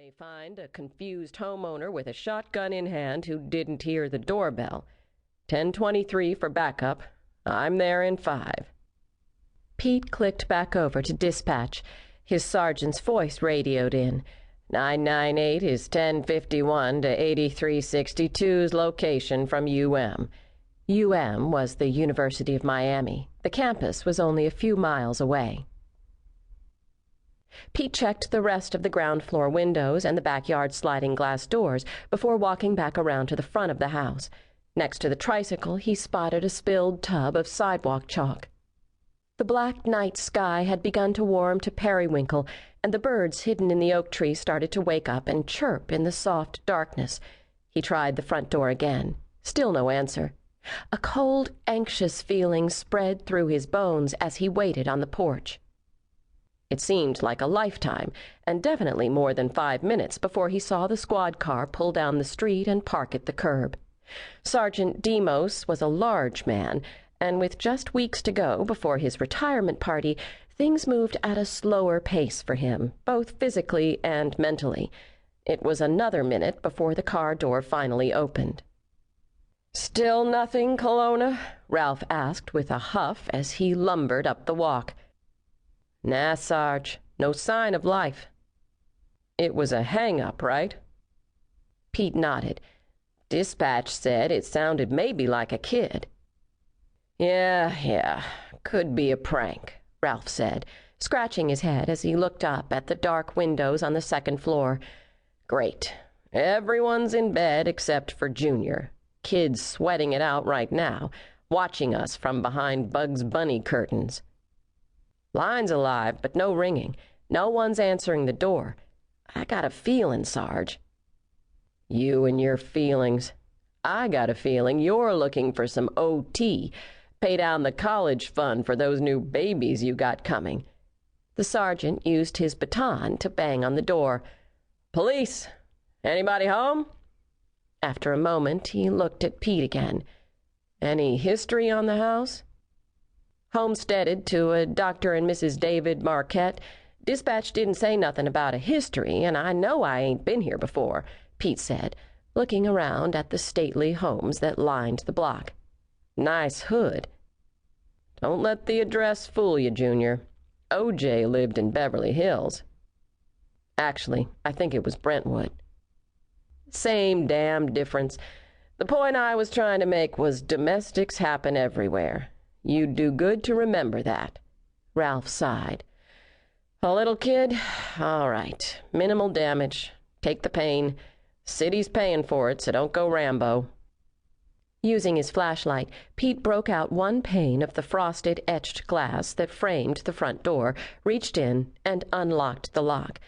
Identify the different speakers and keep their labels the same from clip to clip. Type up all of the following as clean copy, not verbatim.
Speaker 1: may find a confused homeowner with a shotgun in hand who didn't hear the doorbell. 10:23 for backup. I'm there in 5. Pete clicked back over to dispatch. His sergeant's voice radioed in. 998 is 1051 to 8362's location from UM. UM was the University of Miami. The campus was only a few miles away. Pete checked the rest of the ground floor windows and the backyard sliding glass doors before walking back around to the front of the house. Next to the tricycle, he spotted a spilled tub of sidewalk chalk. The black night sky had begun to warm to periwinkle, and the birds hidden in the oak tree started to wake up and chirp in the soft darkness. He tried the front door again. Still no answer. A cold, anxious feeling spread through his bones as he waited on the porch. It seemed like a lifetime, and definitely more than 5 minutes before he saw the squad car pull down the street and park at the curb. Sergeant Demos was a large man, and with just weeks to go before his retirement party, things moved at a slower pace for him, both physically and mentally. It was another minute before the car door finally opened. "Still nothing, Kelowna?" Ralph asked with a huff as he lumbered up the walk. "Nah, Sarge. No sign of life." "It was a hang-up, right?" Pete nodded. "Dispatch said it sounded maybe like a kid." Yeah. Could be a prank," Ralph said, scratching his head as he looked up at the dark windows on the second floor. "Great. Everyone's in bed except for Junior. Kid's sweating it out right now, watching us from behind Bugs Bunny curtains. Line's alive, but no ringing. No one's answering the door. I got a feeling, Sarge." "You and your feelings. I got a feeling you're looking for some OT. Pay down the college fund for those new babies you got coming." The sergeant used his baton to bang on the door. "Police! Anybody home?" After a moment, he looked at Pete again. "Any history on the house?" "Homesteaded to a Dr. and Mrs. David Marquette. Dispatch didn't say nothing about a history, and I know I ain't been here before," Pete said, looking around at the stately homes that lined the block. "Nice hood." "Don't let the address fool you, Junior. O.J. lived in Beverly Hills." "Actually, I think it was Brentwood." "Same damn difference. The point I was trying to make was domestics happen everywhere. You'd do good to remember that." Ralph sighed. "A little kid? All right. Minimal damage. Take the pain. City's paying for it, so don't go Rambo." Using his flashlight, Pete broke out one pane of the frosted, etched glass that framed the front door, reached in, and unlocked the lock.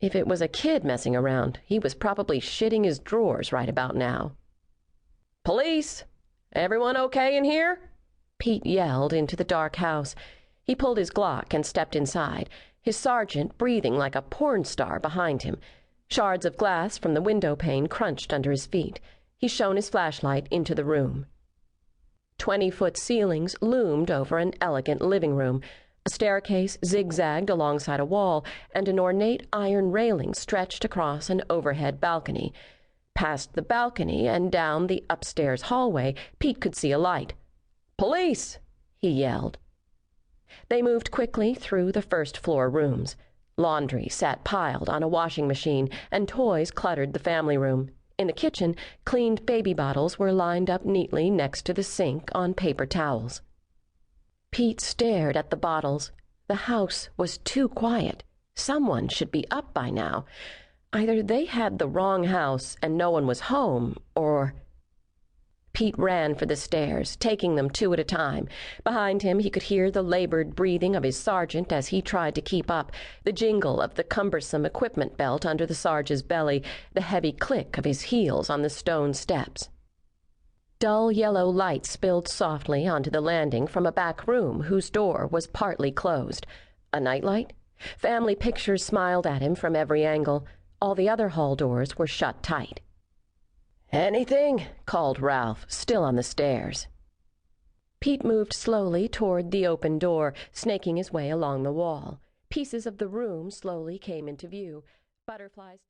Speaker 1: If it was a kid messing around, he was probably shitting his drawers right about now. "Police! Everyone okay in here?" Pete yelled into the dark house. He pulled his Glock and stepped inside, his sergeant breathing like a porn star behind him. Shards of glass from the window pane crunched under his feet. He shone his flashlight into the room. 20-foot ceilings loomed over an elegant living room. A staircase zigzagged alongside a wall, and an ornate iron railing stretched across an overhead balcony. Past the balcony and down the upstairs hallway, Pete could see a light. "Police!" he yelled. They moved quickly through the first-floor rooms. Laundry sat piled on a washing machine, and toys cluttered the family room. In the kitchen, cleaned baby bottles were lined up neatly next to the sink on paper towels. Pete stared at the bottles. The house was too quiet. Someone should be up by now. Either they had the wrong house and no one was home, or... Pete ran for the stairs, taking them 2 at a time. Behind him, he could hear the labored breathing of his sergeant as he tried to keep up, the jingle of the cumbersome equipment belt under the Sarge's belly, the heavy click of his heels on the stone steps. Dull yellow light spilled softly onto the landing from a back room whose door was partly closed. A nightlight? Family pictures smiled at him from every angle. All the other hall doors were shut tight. "Anything?" called Ralph, still on the stairs. Pete moved slowly toward the open door, snaking his way along the wall. Pieces of the room slowly came into view. Butterflies danced.